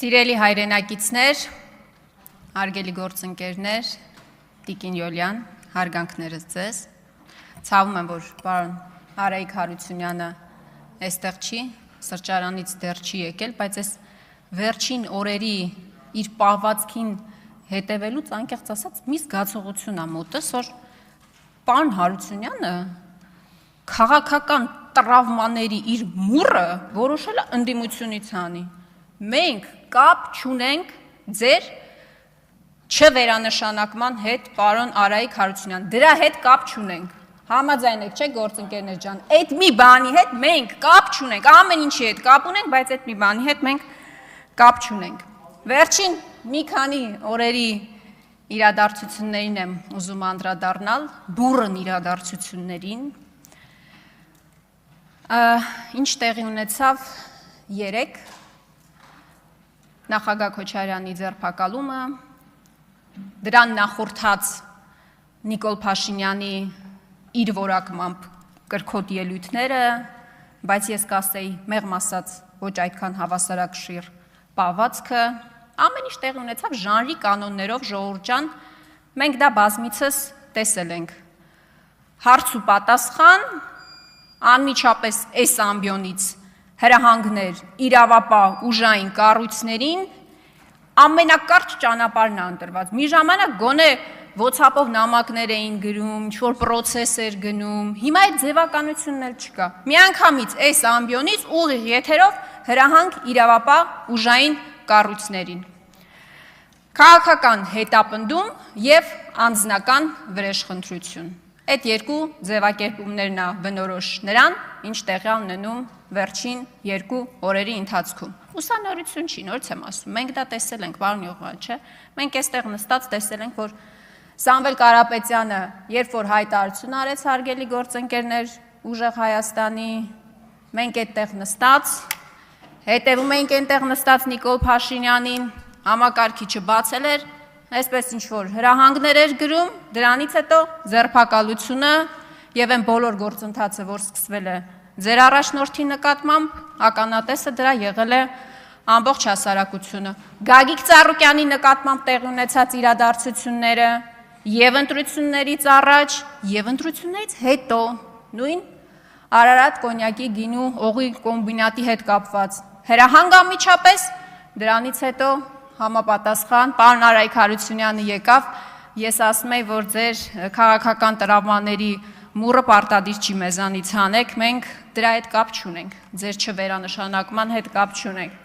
Սիրելի հայրենակիցներ, հարգելի գործընկերներ, Տիկին Յոլյան, հարգանքներս ձեզ։ Ցավում եմ, որ պարոն Արայիկ Հարությունյանը այստեղ չի, սրճարանից դեռ չի եկել, բայց այս վերջին օրերի իր պահվածքին հետևելուց անկեղծ ասած մի զգացողություն ա մոտս, որ պարոն Հարությունյանը քաղաքական տրավմաների իր մուրը որոշել է ընդդիմությունից հանի։ Մենք կապ չունենք ձեր չվերանշանակման հետ, պարոն Արայիկ Հարությունյան, դրա հետ կապ չունենք։ Համաձայն եք, չէ՞ գործընկերներ ջան, այդ մի բանի հետ մենք կապ չունենք, ամեն ինչի հետ կապ ունենք, բայց այդ մի բանի հետ մենք կապ չունենք։ Վերջին մի քանի օրերի իրադարձություններին եմ ուզում անդրադառնալ, բուռն իրադարձություններին։ Ինչ տեղի ունեցավ երեկ նախագահ Քոչարյանի ձերբակալումը, դրան նախորդած Նիկոլ Փաշինյանի իր որակմամբ կրքոտ ելույթները, բայց ես կասեի մեղմ ասած ոչ այդքան հավասարակշիռ պահվածքը, ամեն ինչ տեղի ունեցավ ժանրի կանոններով, ժողովուրդ ջան, մենք դա բազմիցս տեսել ենք։ Հարց ու պատասխան, անմիջապես այս ամբիոնից հրահանգներ իրավապահ ուժային կառույցներին ամենակարճ ճանապարհն է ընտրված։ Մի ժամանակ գոնե WhatsApp-ով նամակներ էին գրում, ինչ-որ պրոցես էր գնում, հիմա այդ ձևականությունն էլ չկա։ Միանգամից այս ամբիոնից ուղիղ եթերով հրահանգ իրավապահ ուժային կառույցներին։ Քաղաքական հետապնդում եւ անձնական վրեժխնդրություն։ Այդ երկու ձևակերպումներն է բնորոշ նրան, ինչ տեղի ունենում վերջին երկու օրերի ընթացքում։ Ուսանորություն չի, նորից եմ ասում, մենք դա տեսել ենք, պարոն Յողան, չէ՞։ Մենք այստեղ նստած տեսել ենք, որ Սամվել Կարապետյանը, երբ որ հայտարարություն արեց հարգելի գործընկերներ, ուժեղ Հայաստանի, մենք այդտեղ նստած, հետևում էինք այնտեղ նստած Նիկոլ Փաշինյանին, համակարգիչը բացել էր, այսպես ինչ-որ հրահանգներ էր գրում, դրանից հետո ձերբակալությունը եւ այն բոլոր գործընթացը, որ սկսվել է ձեր առաջնորդի նկատմամբ, ականատեսը դրա եղել է ամբողջ հասարակությունը։ Գագիկ Ծառուկյանի նկատմամբ տեղի ունեցած իրադարձությունները եւ ընտրություններից առաջ, եւ ընտրություններից հետո, նույն Արարատ կոնյակի գինու օղի կոմբինատի հետ կապված հրահանգ անմիջապես, դրանից հետո համապատասխան պարոն Արայիկ Հարությունյանը եկավ, ես ասում եի, որ ձեր քաղաքական տրավմաների մուրը պարտադիր չի մեզանից հանեք, մենք դրա հետ կապ չունենք, ձեր չվերանշանակման հետ կապ չունենք։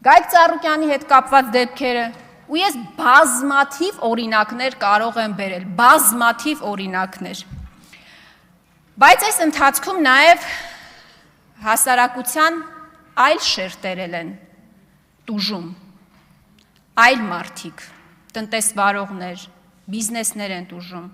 Գայք Ծառուկյանի հետ կապված դեպքերը, ու ես բազմաթիվ օրինակներ կարող եմ բերել, բազմաթիվ օրինակներ։ Բայց այս ընթացքում նաև հասարակության այլ շերտերել են տուժում, այլ մարդիկ, տնտեսվարողներ, բիզնեսներ են տուժում,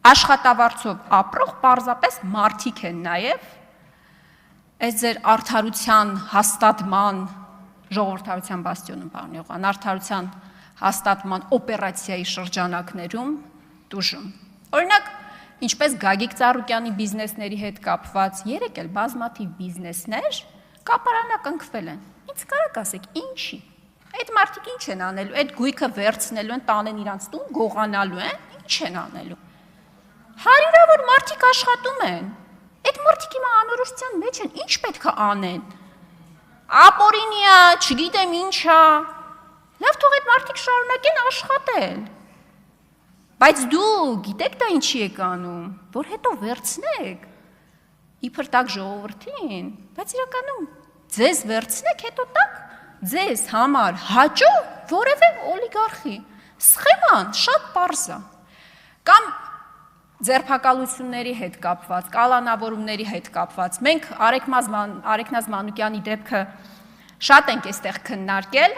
աշխատավարձով ապրող պարզապես մարդիկ են նաև, այս ձեր արդարության հաստատման, ժողովրդավարության բաստիոնում, պարոն Յողան, արդարության հաստատման օպերացիայի շրջանակներում տուժում։ Օրինակ, ինչպես Գագիկ Ծառուկյանի բիզնեսների հետ կապված, երեք էլ բազմաթիվ բիզնեսներ կապարանակնքվել են։ Ինչ կարաք ասեք, ինչի։ Այդ մարդիկ ինչ են անելու, այդ գույքը վերցնելու են, տանեն իրանց տուն, գողանալու են, ինչ են անելու։ Հարյուրավոր մարդիկ աշխատում են, այդ մարդիկ հիմա անորոշության մեջ են, ինչ պետք է անեն, ապօրինի է, չգիտեմ ինչ է, լավ թող այդ մարդիկ շարունակեն աշխատել, բայց դու գիտեք դա ինչի եք անում, որ հետո վերցնեք, իբր տակ ժողովրդին, բայց իրականում ձեզ վերցնեք, հետո տակ ձեզ համար հաճո որևէ օլիգարխի, սխեման շատ պարզ է, կամ ձերբակալությունների հետ կապված, կալանավորումների հետ կապված, մենք Արեգնազ Մանուկյանի դեպքը շատ ենք այստեղ քննարկել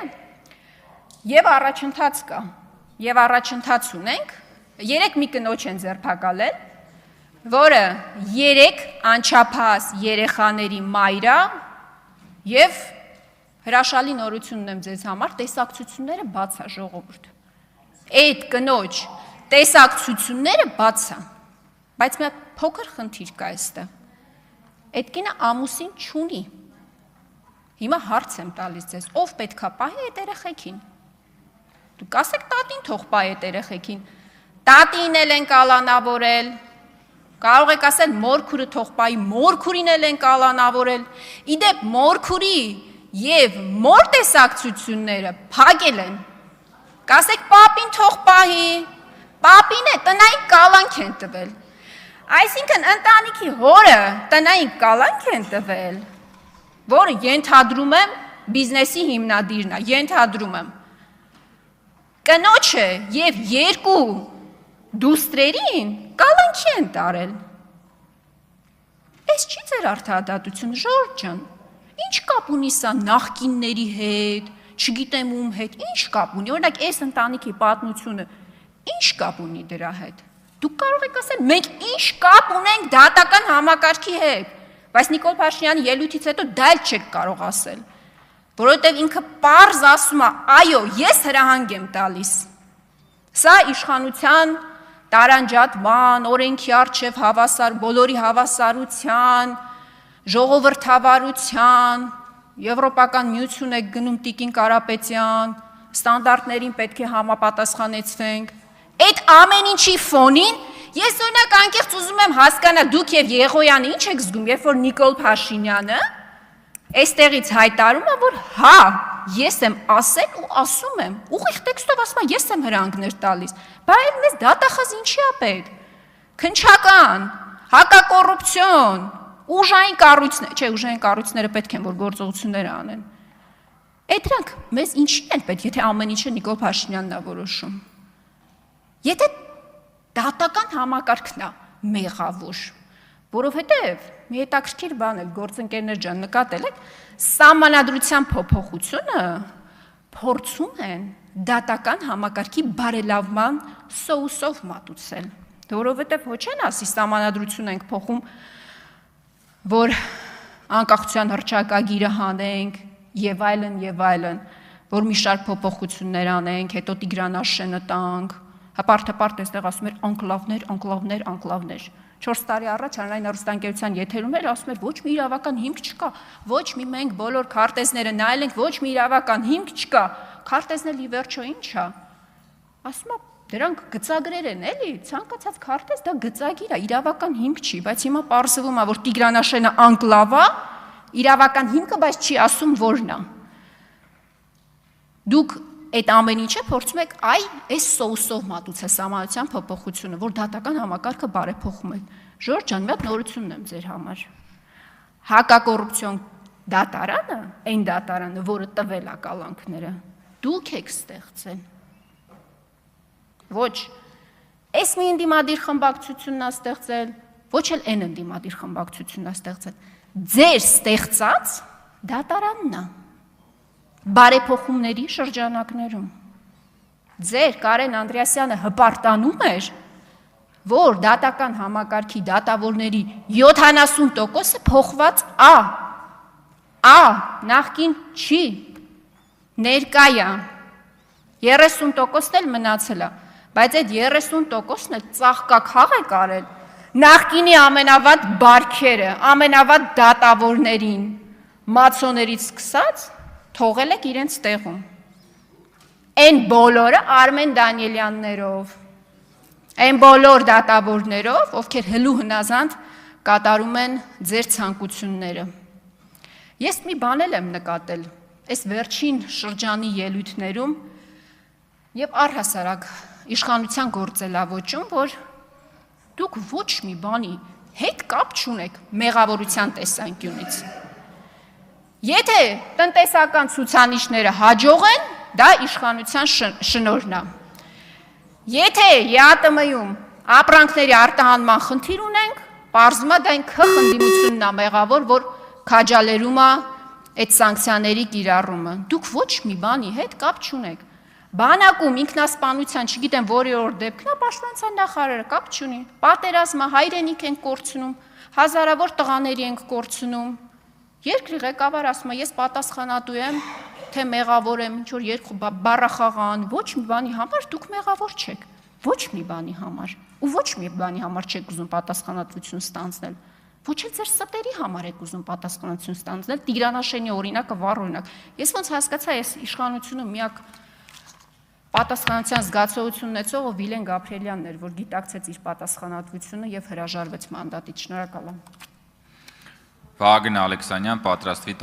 եւ առաջընթաց կա, եւ առաջընթաց ունենք, 3 մի կնոջ են ձերբակալել, որը 3 անչափահաս երեխաների մայր է եւ հրաշալի նորություն ունեմ ձեզ համար, տեսակցությունները բաց է ժողովուրդ։ Այդ կնոջ տեսակցությունները բաց է, բայց մի փոքր խնդիր կա այստեղ։ Այդ կինը ամուսին չունի, Հիմա հարց եմ տալիս ձեզ, ով պետքա պահի այդ երեխեքին։ Դուք ասեք տատին թող պահի այդ երեխեքին։ Տատին էլ են կալանավորել։ Կարող եք ասել մորքուրը թող պահի, մորքուրին էլ են կալանավորել։ Իդեպ մորքուրի եւ մոր տեսակցությունները փակել են։ Կասեք պապին թող պահի, պապին է տնային կալանք են տվել։ Այսինքն ընտանիքի հորը տնային կալանք են տվել, որը ենթադրում եմ բիզնեսի հիմնադիրն է, ենթադրում եմ։ Կնոջը եւ երկու դուստրերին կալանքի են տարել։ Այս չի ձեր արդարադատությունը, Ժորժ ջան։ Ինչ կապ ունի սա նախկինների հետ, չգիտեմ ում հետ, ինչ կապ ունի։ Օրինակ, այս ընտանիքի պատմությունը ինչ կապ ունի դրա հետ։ Դուք կարող եք ասել, մենք ինչ կապ ունենք դատական համակարգի հետ, բայց Նիկոլ Փաշինյանի ելույթից հետո դա էլ չեք կարող ասել, որովհետև ինքը պարզ ասում է, այո, ես հրահանգ եմ տալիս։ Սա իշխանության տարանջատման, օրենքի առջև հավասար, բոլորի հավասարության, ժողովրդավարության, Եվրոպական միություն եք գնում Տիկին Կարապետյան, ստանդարտներին պետք է համապատասխանեցվենք։ Այդ ամեն ինչի ֆոնին ես օրինակ անկեղծ ուզում եմ հասկանալ դուք եւ Եղոյանը ինչ եք զգում, երբ որ Նիկոլ Փաշինյանը այստեղից հայտարարում է, որ հա, ես եմ ասել ու ասում եմ, ուղիղ տեքստով ասում եմ, ես եմ հրանգներ տալիս, բայց մեզ դատախազ ինչի է պետք։ Քննչական, հակակոռուպցիոն, ուժային կառույցներ, չէ, ուժային կառույցները պետք են որ գործողություններ անեն։ Այդ դրանք մեզ ինչի են պետք, եթե ամեն ինչը Նիկոլ Փաշինյանն է որոշում։ Եթե դատական համակարգն է մեղավոր, որովհետև մի հետաքրքիր բան է, գործընկերներ ջան, նկատել եք, սահմանադրության փոփոխությունը փորձում են դատական համակարգի բարելավման սոուսով մատուցել, որովհետև ոչ են ասի սահմանադրություն ենք փոխում, որ անկախության հռչակագիրը հանենք եւ այլն, որ մի շարք փոփոխություններ անենք, հետո Տիգրան տանք, հապարտ այստեղ ասում էր անկլավներ, 4 տարի առաջ հանրային հեռուստաընկերության եթերում էր ասում էր ոչ մի իրավական հիմք չկա, ոչ մի մենք բոլոր քարտեզները նայել ենք, ոչ մի իրավական հիմք չկա, քարտեզն ի վերջո ինչ է, ասում է դրանք գծագրեր են էլի, ցանկացած քարտեզ դա գծագիր է, իրավական հիմք չի, բայց հիմա պարզվում է, որ Տիգրանաշենը անկլավ է, իրավական հիմքը, բայց չի ասում որն է։ Դուք այդ ամեն ինչը փորձում եք այս սոուսով մատուցել սահմանադրության փոփոխությունը, որ դատական համակարգը բարեփոխում եք։ Ժորժ ջան, մի հատ նորությունն եմ ձեր համար։ Հակակոռուպցիոն դատարանը, այն դատարանը, որը տվել է կալանքները, դուք եք ստեղծել։ Ոչ այս մի ընդդիմադիր խմբակցությունն է ստեղծել, ոչ էլ այն ընդդիմադիր խմբակցությունն է ստեղծել։ Ձեր ստեղծած դատարանն է։ Բարեփոխումների շրջանակներում ձեր Կարեն Անդրեասյանը հպարտանում էր, որ դատական համակարգի դատավորների 70%-ը փոխված նախկին չի, ներկա է, 30%-ն էլ մնացել է, բայց այդ 30%-ն էլ ծաղկաքաղ է կարել նախկինի ամենավատ բարքերը, ամենավատ դատավորներին, մացոներից սկսած թողել եք իրենց տեղում։ Այն բոլորը Արմեն Դանիելյաններով, այն բոլոր դատավորներով, ովքեր հլու հնազանդ կատարում են ձեր ցանկությունները։ Ես մի բան եմ նկատել, այս վերջին շրջանի ելույթներում եւ առհասարակ իշխանության գործելավոճում, որ դուք ոչ մի բանի հետ կապ չունեք մեղավորության տեսանկյունից։ Եթե տնտեսական ցուցանիշները հաջող են, դա իշխանության շնորհն է։ Եթե ԵԱՏՄ-ում ապրանքների արտահանման խնդիր ունենք, պարզվում է դա այն քխնդիմությունն է մեղավոր, որ քաջալերում է այդ սանկցիաների կիրառումը։ Դուք ոչ մի բանի հետ կապ չունեք։ Բանակում ինքնասպանության, չգիտեմ որի օր դեպքն է, պաշտպանության նախարարը կապ չունի։ Պատերազմը հայրենիք ենք կորցնում, հազարավոր տղաների ենք կորցնում։ Երկրի ղեկավար ասում է, ես պատասխանատու եմ, թե մեղավոր եմ, ինչ որ երկու բառախաղան, ոչ մի բանի համար դուք մեղավոր չեք, ոչ մի բանի համար, ու ոչ մի բանի համար չեք ուզում պատասխանատվություն ստանձնել։ Ոչ էլ ձեր ստերի համար եք ուզում պատասխանատվություն ստանձնել, Տիգրանաշենի օրինակը վառ օրինակ։ Ես ոնց հասկացա, ես իշխանությունը միակ պատասխանատվության զգացողություն ունեցողը Վիլեն Գաբրիելյանն էր, որ գիտակցեց իր պատասխանատվությունը եւ հրաժարվեց մանդատից։ Շնորհակալ եմ։ Վահագն Ալեքսանյան, պատրաստվի